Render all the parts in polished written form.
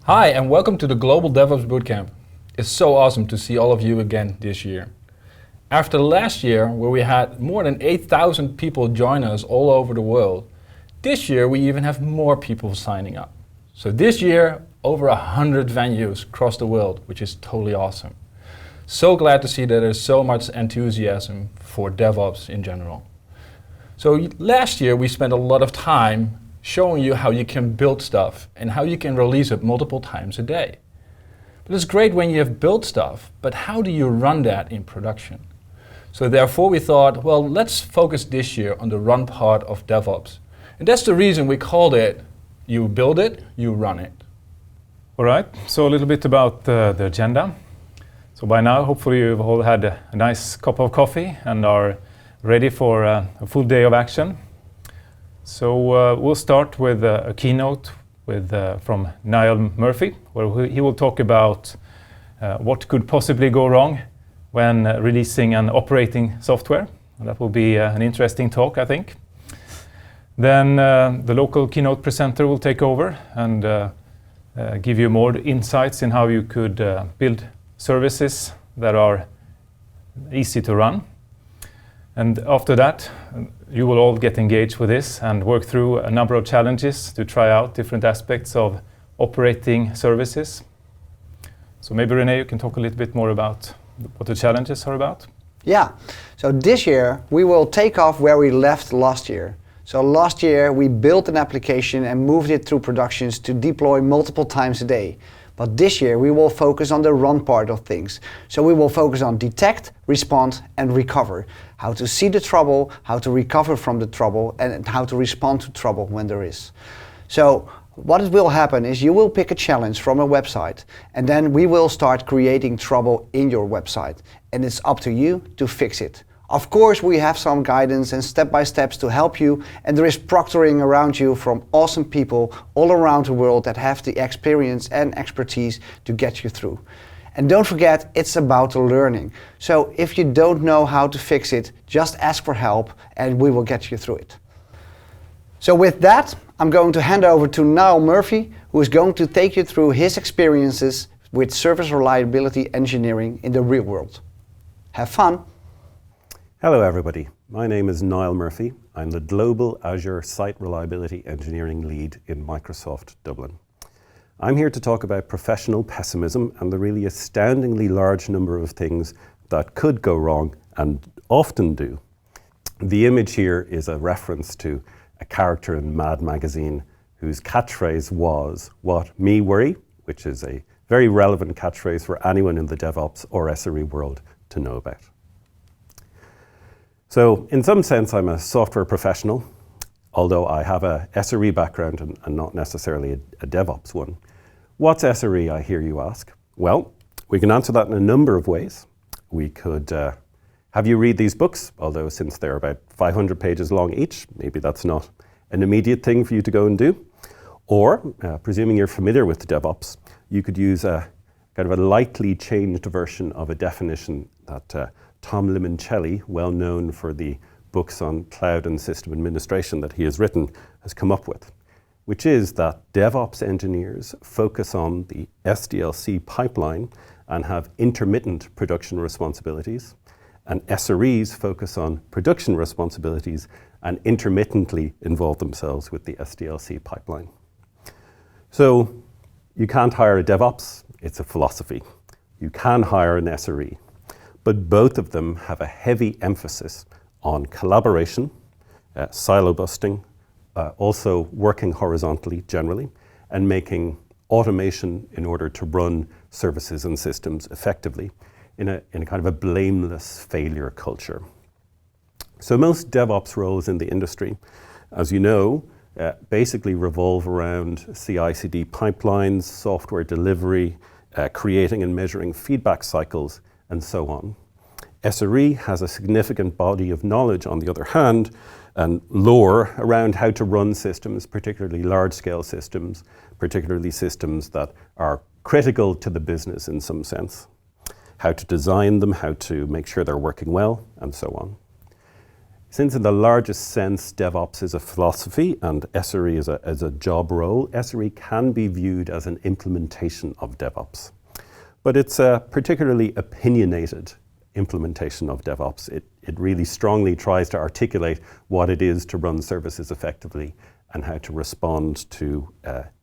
Hi, and welcome to the Global DevOps Bootcamp. It's so awesome to see all of you again this year. After last year, where we had more than 8,000 people join us all over the world, this year we even have more people signing up. So this year, over 100 venues across the world, which is totally awesome. So glad to see that there's so much enthusiasm for DevOps in general. So last year we spent a lot of time showing you how you can build stuff and how you can release it multiple times a day. But it's great when you have built stuff, but how do you run that in production? So therefore we thought, well, let's focus this year on the run part of DevOps. And that's the reason we called it, you build it, you run it. All right, so a little bit about the agenda. So by now, hopefully you've all had a nice cup of coffee and are ready for a full day of action. So we'll start with a keynote from Niall Murphy, where he will talk about what could possibly go wrong when releasing an operating software. And that will be an interesting talk, I think. Then the local keynote presenter will take over and give you more insights in how you could build services that are easy to run. And after that, you will all get engaged with this and work through a number of challenges to try out different aspects of operating services. So maybe René, you can talk a little bit more about what the challenges are about. Yeah, so this year we will take off where we left last year. So last year we built an application and moved it through productions to deploy multiple times a day. But this year we will focus on the run part of things. So we will focus on detect, respond and recover. How to see the trouble, how to recover from the trouble and how to respond to trouble when there is. So what will happen is you will pick a challenge from a website and then we will start creating trouble in your website. And it's up to you to fix it. Of course, we have some guidance and step-by-steps to help you, and there is proctoring around you from awesome people all around the world that have the experience and expertise to get you through. And don't forget, it's about the learning. So if you don't know how to fix it, just ask for help and we will get you through it. So with that, I'm going to hand over to Niall Murphy, who is going to take you through his experiences with service reliability engineering in the real world. Have fun! Hello everybody, my name is Niall Murphy. I'm the Global Azure Site Reliability Engineering Lead in Microsoft Dublin. I'm here to talk about professional pessimism and the really astoundingly large number of things that could go wrong and often do. The image here is a reference to a character in Mad Magazine whose catchphrase was, "What me worry," which is a very relevant catchphrase for anyone in the DevOps or SRE world to know about. So in some sense, I'm a software professional, although I have a SRE background and not necessarily a DevOps one. What's SRE, I hear you ask? Well, we can answer that in a number of ways. We could have you read these books, although since they're about 500 pages long each, maybe that's not an immediate thing for you to go and do. Or, presuming you're familiar with DevOps, you could use a kind of a lightly changed version of a definition that Tom Limoncelli, well known for the books on cloud and system administration that he has written, has come up with, which is that DevOps engineers focus on the SDLC pipeline and have intermittent production responsibilities, and SREs focus on production responsibilities and intermittently involve themselves with the SDLC pipeline. So you can't hire a DevOps, it's a philosophy. You can hire an SRE. But both of them have a heavy emphasis on collaboration, silo busting, also working horizontally generally, and making automation in order to run services and systems effectively in a kind of a blameless failure culture. So most DevOps roles in the industry, as you know, basically revolve around CI/CD pipelines, software delivery, creating and measuring feedback cycles, and so on. SRE has a significant body of knowledge, on the other hand, and lore around how to run systems, particularly large-scale systems, particularly systems that are critical to the business in some sense. How to design them, how to make sure they're working well, and so on. Since in the largest sense DevOps is a philosophy and SRE is a job role, SRE can be viewed as an implementation of DevOps. But it's a particularly opinionated implementation of DevOps. It really strongly tries to articulate what it is to run services effectively and how to respond to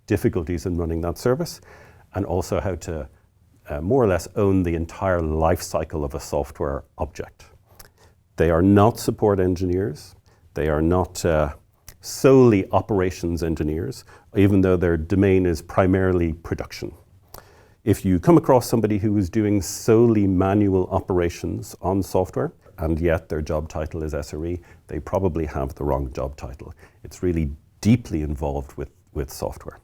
difficulties in running that service, and also how to more or less own the entire life cycle of a software object. They are not support engineers. They are not solely operations engineers, even though their domain is primarily production. If you come across somebody who is doing solely manual operations on software, and yet their job title is SRE, they probably have the wrong job title. It's really deeply involved with software.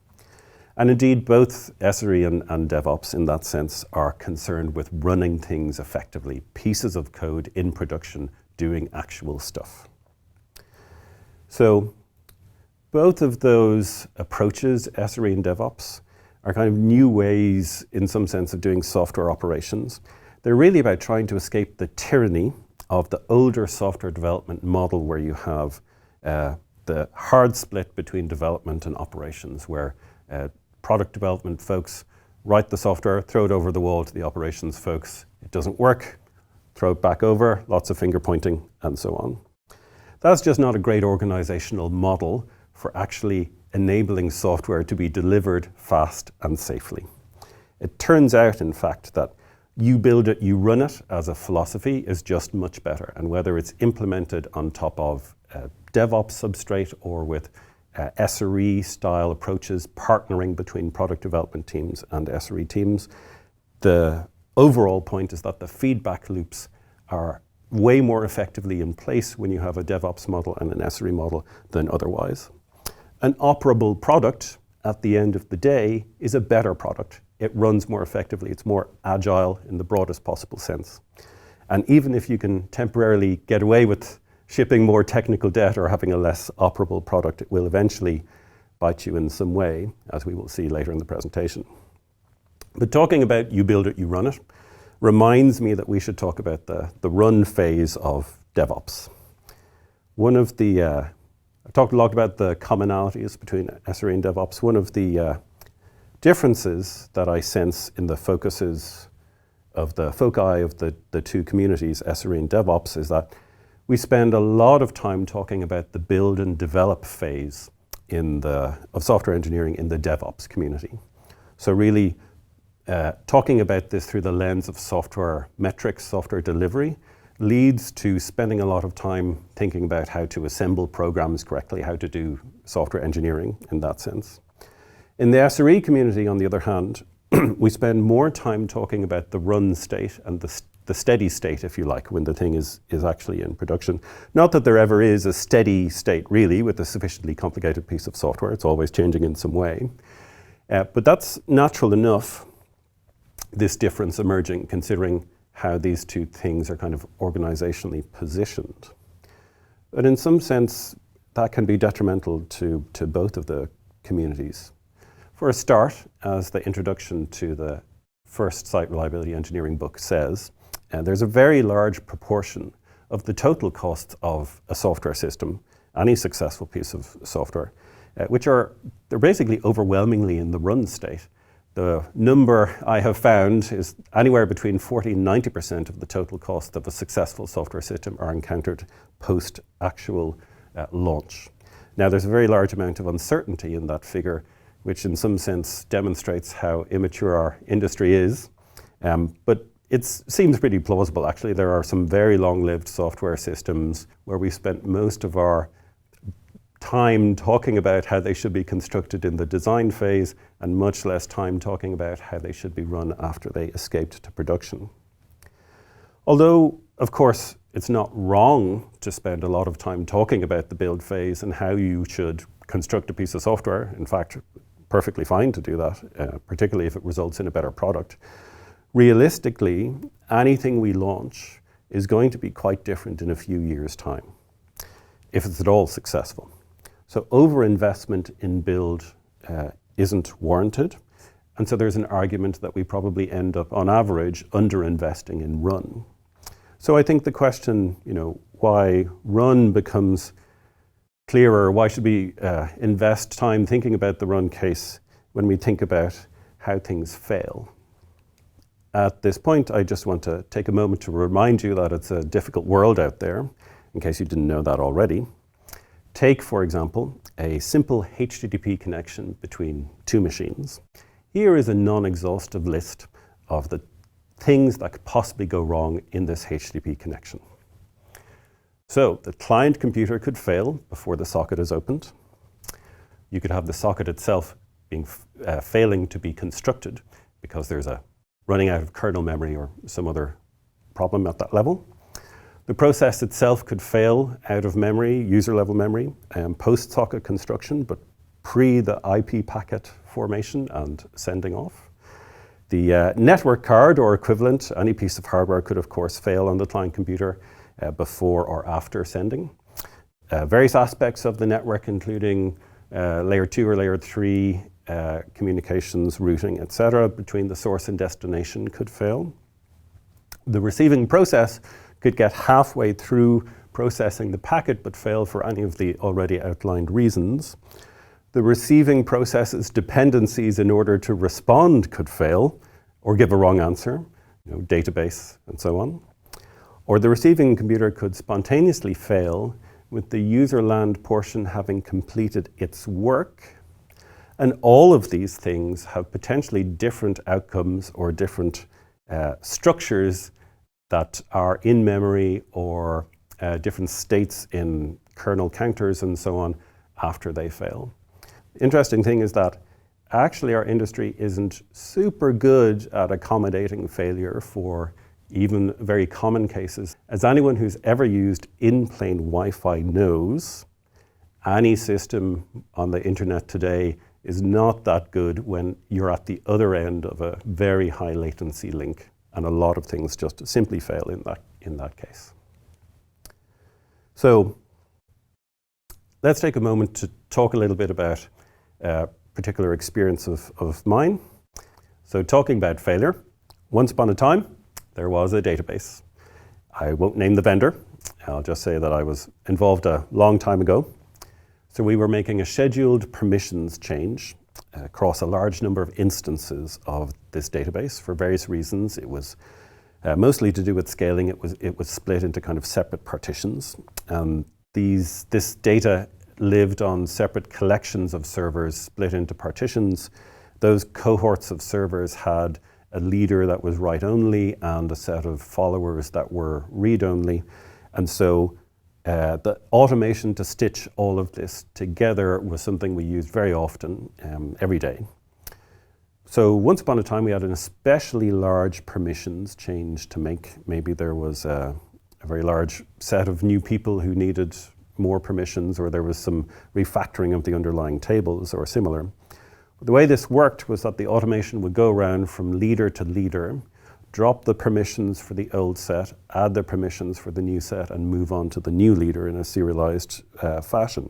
And indeed, both SRE and DevOps in that sense are concerned with running things effectively, pieces of code in production, doing actual stuff. So both of those approaches, SRE and DevOps, are kind of new ways, in some sense, of doing software operations. They're really about trying to escape the tyranny of the older software development model where you have the hard split between development and operations, where product development folks write the software, throw it over the wall to the operations folks. It doesn't work, throw it back over, lots of finger pointing, and so on. That's just not a great organizational model for actually enabling software to be delivered fast and safely. It turns out, in fact, that you build it, you run it as a philosophy is just much better. And whether it's implemented on top of DevOps substrate or with SRE style approaches, partnering between product development teams and SRE teams, the overall point is that the feedback loops are way more effectively in place when you have a DevOps model and an SRE model than otherwise. An operable product at the end of the day is a better product. It runs more effectively. It's more agile in the broadest possible sense. And even if you can temporarily get away with shipping more technical debt or having a less operable product, it will eventually bite you in some way, as we will see later in the presentation. But talking about you build it, you run it, reminds me that we should talk about the run phase of DevOps. I've talked a lot about the commonalities between SRE and DevOps. One of the differences that I sense in the foci of the two communities, SRE and DevOps, is that we spend a lot of time talking about the build and develop phase of software engineering in the DevOps community. So really talking about this through the lens of software metrics, software delivery, leads to spending a lot of time thinking about how to assemble programs correctly, how to do software engineering in that sense. In the SRE community, on the other hand, we spend more time talking about the run state and the steady state, if you like, when the thing is actually in production. Not that there ever is a steady state, really, with a sufficiently complicated piece of software. It's always changing in some way. But that's natural enough, this difference emerging, considering how these two things are kind of organizationally positioned. But in some sense, that can be detrimental to both of the communities. For a start, as the introduction to the first Site Reliability Engineering book says, there's a very large proportion of the total cost of a software system, any successful piece of software, they're basically overwhelmingly in the run state. The number I have found is anywhere between 40 and 90% of the total cost of a successful software system are encountered post-actual launch. Now, there's a very large amount of uncertainty in that figure, which in some sense demonstrates how immature our industry is. But it seems pretty plausible, actually. There are some very long-lived software systems where we spent most of our time talking about how they should be constructed in the design phase and much less time talking about how they should be run after they escaped to production. Although, of course, it's not wrong to spend a lot of time talking about the build phase and how you should construct a piece of software. In fact, perfectly fine to do that, particularly if it results in a better product. Realistically, anything we launch is going to be quite different in a few years' time, if it's at all successful. So overinvestment in build isn't warranted. And so there's an argument that we probably end up, on average, underinvesting in run. So I think the question, why run becomes clearer. Why should we invest time thinking about the run case when we think about how things fail? At this point, I just want to take a moment to remind you that it's a difficult world out there, in case you didn't know that already. Take, for example, a simple HTTP connection between two machines. Here is a non-exhaustive list of the things that could possibly go wrong in this HTTP connection. So the client computer could fail before the socket is opened. You could have the socket itself being failing to be constructed because there's a running out of kernel memory or some other problem at that level. The process itself could fail out of memory, user level memory, post-socket construction, but pre the IP packet formation and sending off. The network card or equivalent, any piece of hardware could of course fail on the client computer before or after sending. Various aspects of the network, including layer 2 or layer 3 communications, routing, etc., between the source and destination could fail. The receiving process could get halfway through processing the packet but fail for any of the already outlined reasons. The receiving process's dependencies in order to respond could fail or give a wrong answer, database and so on. Or the receiving computer could spontaneously fail with the user land portion having completed its work. And all of these things have potentially different outcomes or different structures that are in memory or different states in kernel counters and so on after they fail. The interesting thing is that actually our industry isn't super good at accommodating failure for even very common cases. As anyone who's ever used in-plane Wi-Fi knows, any system on the internet today is not that good when you're at the other end of a very high latency link, and a lot of things just simply fail in that case. So let's take a moment to talk a little bit about a particular experience of mine. So talking about failure, once upon a time, there was a database. I won't name the vendor. I'll just say that I was involved a long time ago. So we were making a scheduled permissions change across a large number of instances of this database for various reasons. It was mostly to do with scaling. It was split into kind of separate partitions. This data lived on separate collections of servers split into partitions. Those cohorts of servers had a leader that was write-only and a set of followers that were read-only. And so the automation to stitch all of this together was something we used very often, every day. So once upon a time, we had an especially large permissions change to make. Maybe there was a very large set of new people who needed more permissions, or there was some refactoring of the underlying tables or similar. The way this worked was that the automation would go around from leader to leader, drop the permissions for the old set, add the permissions for the new set, and move on to the new leader in a serialized fashion.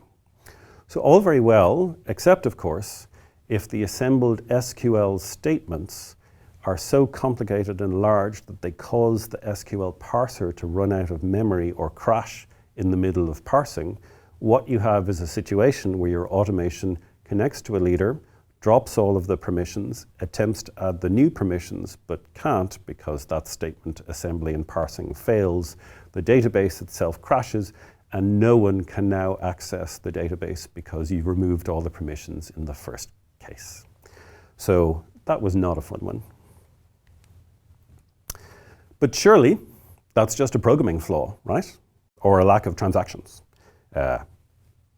So all very well, except of course, if the assembled SQL statements are so complicated and large that they cause the SQL parser to run out of memory or crash in the middle of parsing, what you have is a situation where your automation connects to a leader, drops all of the permissions, attempts to add the new permissions, but can't because that statement assembly and parsing fails. The database itself crashes, and no one can now access the database because you've removed all the permissions in the first case. So that was not a fun one. But surely that's just a programming flaw, right? Or a lack of transactions.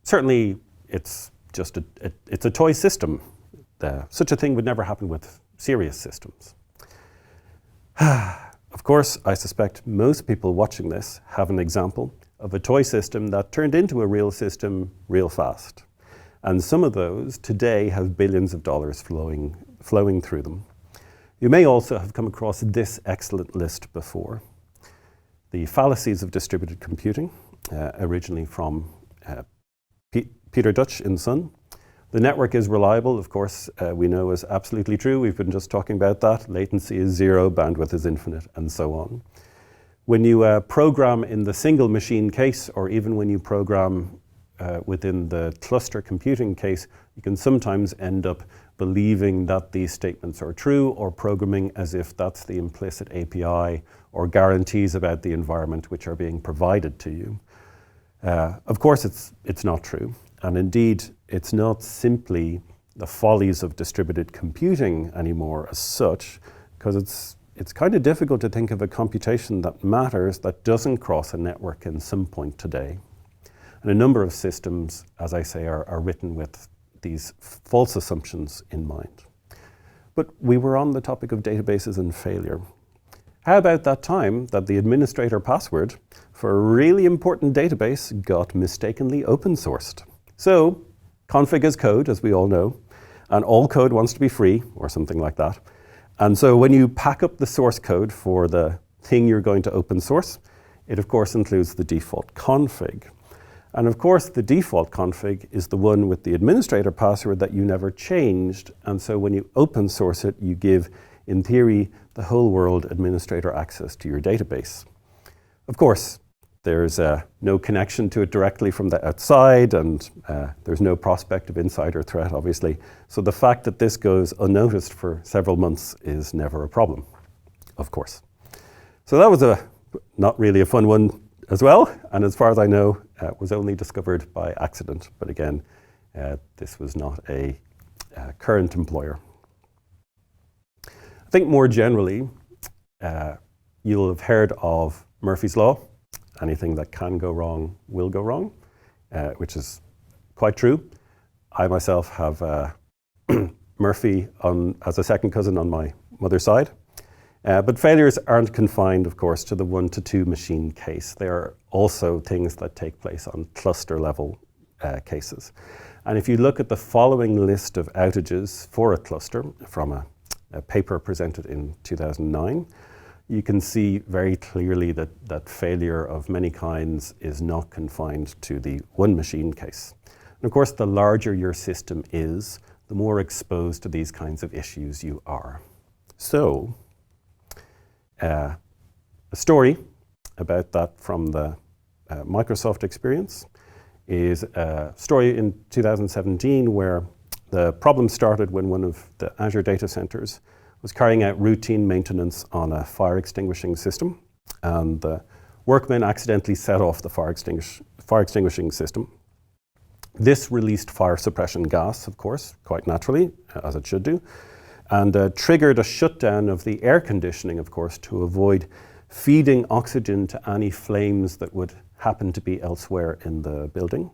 Certainly it's just it's a toy system. Such a thing would never happen with serious systems. Of course, I suspect most people watching this have an example of a toy system that turned into a real system real fast. And some of those today have billions of dollars flowing through them. You may also have come across this excellent list before. The fallacies of distributed computing, originally from Peter Dutch in Sun. The network is reliable, of course, we know is absolutely true. We've been just talking about that. Latency is zero, bandwidth is infinite, and so on. When you program in the single machine case, or even when you program within the cluster computing case, you can sometimes end up believing that these statements are true, or programming as if that's the implicit API or guarantees about the environment which are being provided to you. Of course, it's not true. And indeed, it's not simply the follies of distributed computing anymore as such, because it's kind of difficult to think of a computation that matters that doesn't cross a network in some point today. And a number of systems, as I say, are written with these false assumptions in mind. But we were on the topic of databases and failure. How about that time that the administrator password for a really important database got mistakenly open sourced? So, config as code, as we all know, and all code wants to be free, or something like that. And so when you pack up the source code for the thing you're going to open source, it of course includes the default config. And of course, the default config is the one with the administrator password that you never changed. And so when you open source it, you give, in theory, the whole world administrator access to your database. Of course, there's no connection to it directly from the outside, and there's no prospect of insider threat, obviously. So the fact that this goes unnoticed for several months is never a problem, of course. So that was not really a fun one as well, and as far as I know, was only discovered by accident. But again, this was not a current employer. I think more generally, you'll have heard of Murphy's Law. Anything that can go wrong will go wrong, which is quite true. I myself have Murphy as a second cousin on my mother's side. But failures aren't confined, of course, to the 1 to 2 machine case. There are also things that take place on cluster level cases. And if you look at the following list of outages for a cluster from a paper presented in 2009, you can see very clearly that failure of many kinds is not confined to the 1 machine case. And of course, the larger your system is, the more exposed to these kinds of issues you are. So, a story about that from the Microsoft experience is a story in 2017 where the problem started when one of the Azure data centers was carrying out routine maintenance on a fire extinguishing system, and the workmen accidentally set off the fire extinguishing system. This released fire suppression gas, of course, quite naturally, as it should do, and triggered a shutdown of the air conditioning, of course, to avoid feeding oxygen to any flames that would happen to be elsewhere in the building,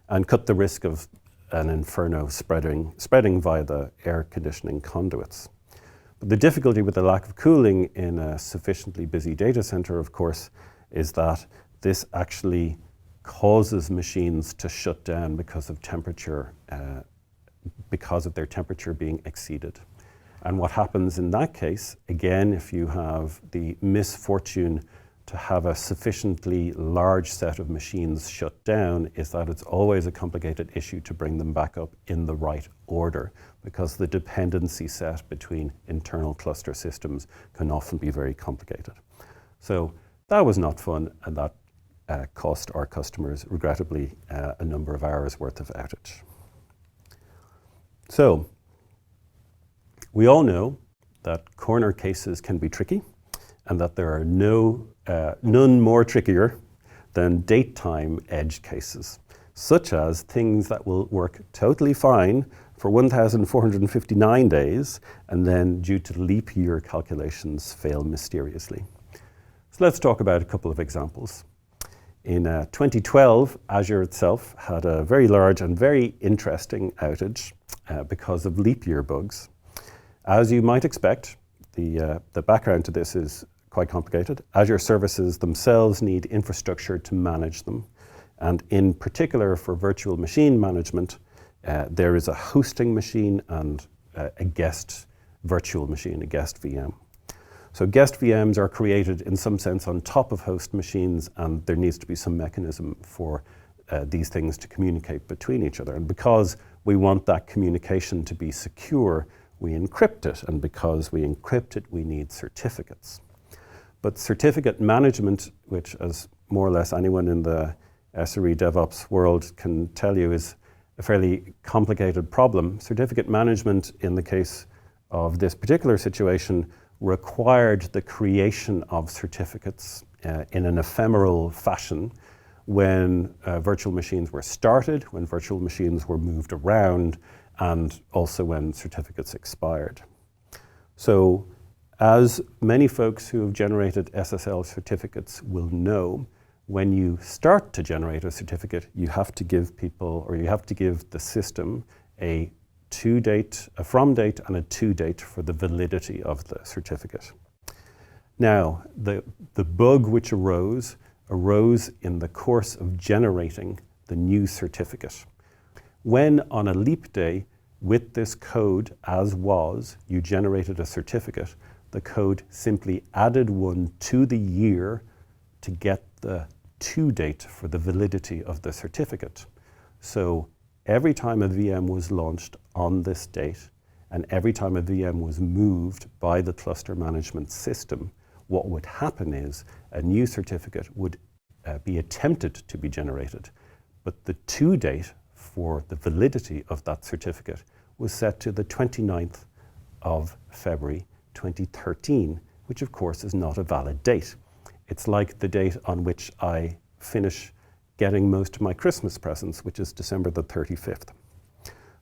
and cut the risk of an inferno spreading via the air conditioning conduits. But the difficulty with the lack of cooling in a sufficiently busy data center, of course, is that this actually causes machines to shut down because of temperature, because of their temperature being exceeded. And what happens in that case, again, if you have the misfortune to have a sufficiently large set of machines shut down, is that it's always a complicated issue to bring them back up in the right order, because the dependency set between internal cluster systems can often be very complicated. So that was not fun, and that cost our customers, regrettably, a number of hours worth of outage. So we all know that corner cases can be tricky, and that there are none more trickier than date-time edge cases, such as things that will work totally fine for 1,459 days, and then due to leap year calculations fail mysteriously. So let's talk about a couple of examples. In 2012, Azure itself had a very large and very interesting outage because of leap year bugs. As you might expect, the background to this is quite complicated. Azure services themselves need infrastructure to manage them. And in particular for virtual machine management, there is a hosting machine and a guest virtual machine, a guest VM. So guest VMs are created in some sense on top of host machines, and there needs to be some mechanism for these things to communicate between each other. And because we want that communication to be secure, we encrypt it. And because we encrypt it, we need certificates. But certificate management, which as more or less anyone in the SRE DevOps world can tell you is a fairly complicated problem, certificate management in the case of this particular situation required the creation of certificates in an ephemeral fashion when virtual machines were started, when virtual machines were moved around, and also when certificates expired. So, as many folks who have generated SSL certificates will know, when you start to generate a certificate, you have to give people, or you have to give the system a from date and a to date for the validity of the certificate. Now, the bug which arose in the course of generating the new certificate. When on a leap day, with this code as was, you generated a certificate, the code simply added one to the year to get the to date for the validity of the certificate. So every time a VM was launched on this date, and every time a VM was moved by the cluster management system, what would happen is a new certificate would be attempted to be generated, but the to date for the validity of that certificate was set to the 29th of February 2013, which of course is not a valid date. It's like the date on which I finish getting most of my Christmas presents, which is December the 35th.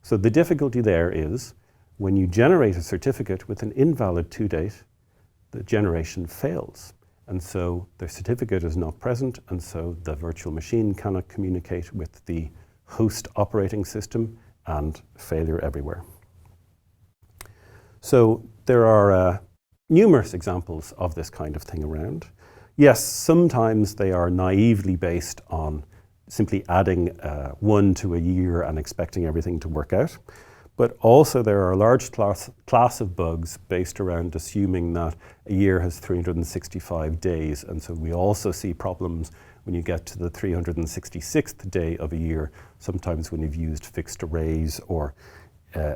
So the difficulty there is when you generate a certificate with an invalid to date, the generation fails. And so the certificate is not present, and so the virtual machine cannot communicate with the host operating system, and failure everywhere. So there are numerous examples of this kind of thing around. Yes, sometimes they are naively based on simply adding one to a year and expecting everything to work out. But also there are a large class of bugs based around assuming that a year has 365 days. And so we also see problems when you get to the 366th day of a year, sometimes when you've used fixed arrays or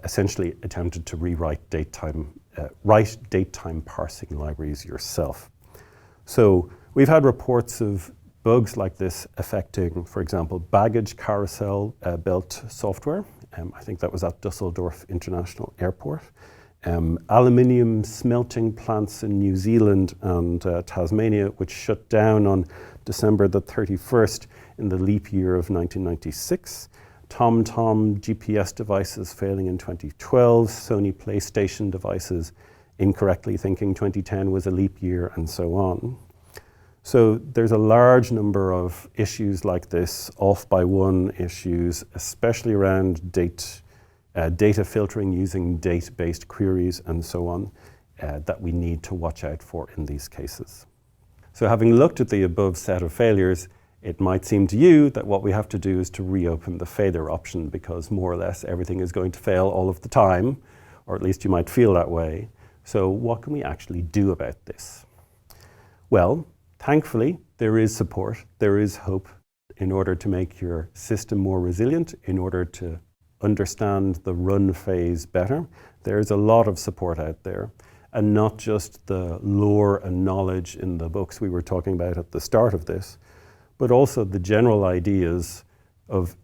essentially attempted to write date-time parsing libraries yourself. So we've had reports of bugs like this affecting, for example, baggage carousel belt software. I think that was at Dusseldorf International Airport. Aluminium smelting plants in New Zealand and Tasmania, which shut down on December the 31st in the leap year of 1996. TomTom GPS devices failing in 2012, Sony PlayStation devices incorrectly thinking 2010 was a leap year, and so on. So there's a large number of issues like this, off by one issues, especially around data filtering using date-based queries and so on, that we need to watch out for in these cases. So having looked at the above set of failures, it might seem to you that what we have to do is to reopen the failure option, because more or less everything is going to fail all of the time, or at least you might feel that way. So what can we actually do about this? Well, thankfully, there is support, there is hope in order to make your system more resilient, in order to understand the run phase better. There's a lot of support out there, and not just the lore and knowledge in the books we were talking about at the start of this, but also the general ideas of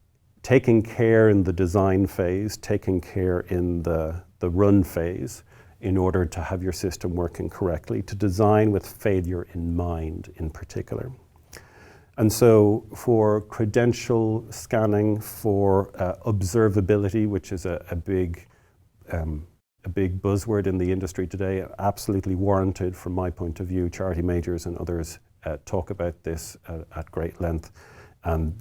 taking care in the design phase, taking care in the run phase, in order to have your system working correctly, to design with failure in mind in particular. And so for credential scanning, for observability, which is a big buzzword in the industry today, absolutely warranted from my point of view. Charity Majors and others talk about this at great length. And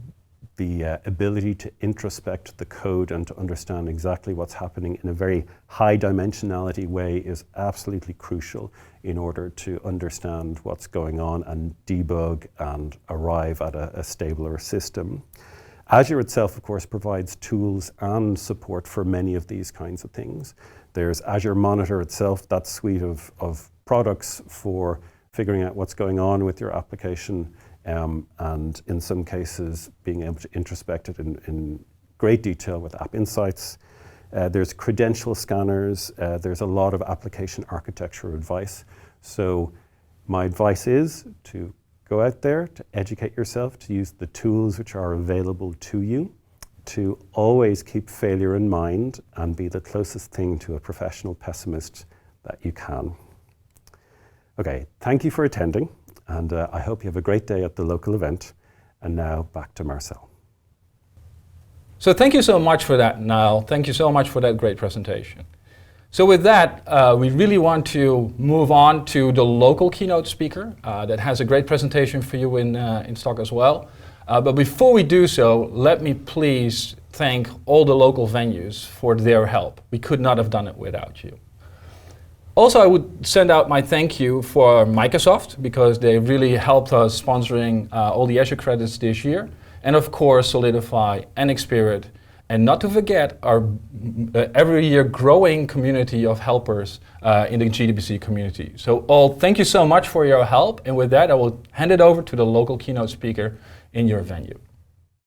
the ability to introspect the code and to understand exactly what's happening in a very high dimensionality way is absolutely crucial in order to understand what's going on and debug and arrive at a stabler system. Azure itself, of course, provides tools and support for many of these kinds of things. There's Azure Monitor itself, that suite of products for figuring out what's going on with your application, and in some cases being able to introspect it in great detail with App Insights. There's credential scanners, there's a lot of application architecture advice. So My advice is to go out there, to educate yourself, to use the tools which are available to you, to always keep failure in mind and be the closest thing to a professional pessimist that you can. Okay, thank you for attending, and I hope you have a great day at the local event. And now back to Marcel. So thank you so much for that, Niall. Thank you so much for that great presentation. So with that, we really want to move on to the local keynote speaker that has a great presentation for you in stock as well. But before we do so, let me please thank all the local venues for their help. We could not have done it without you. Also, I would send out my thank you for Microsoft, because they really helped us sponsoring all the Azure credits this year. And of course, Solidify and Xspirit. And not to forget our every year growing community of helpers in the GDBC community. So all, thank you so much for your help. And with that, I will hand it over to the local keynote speaker in your venue.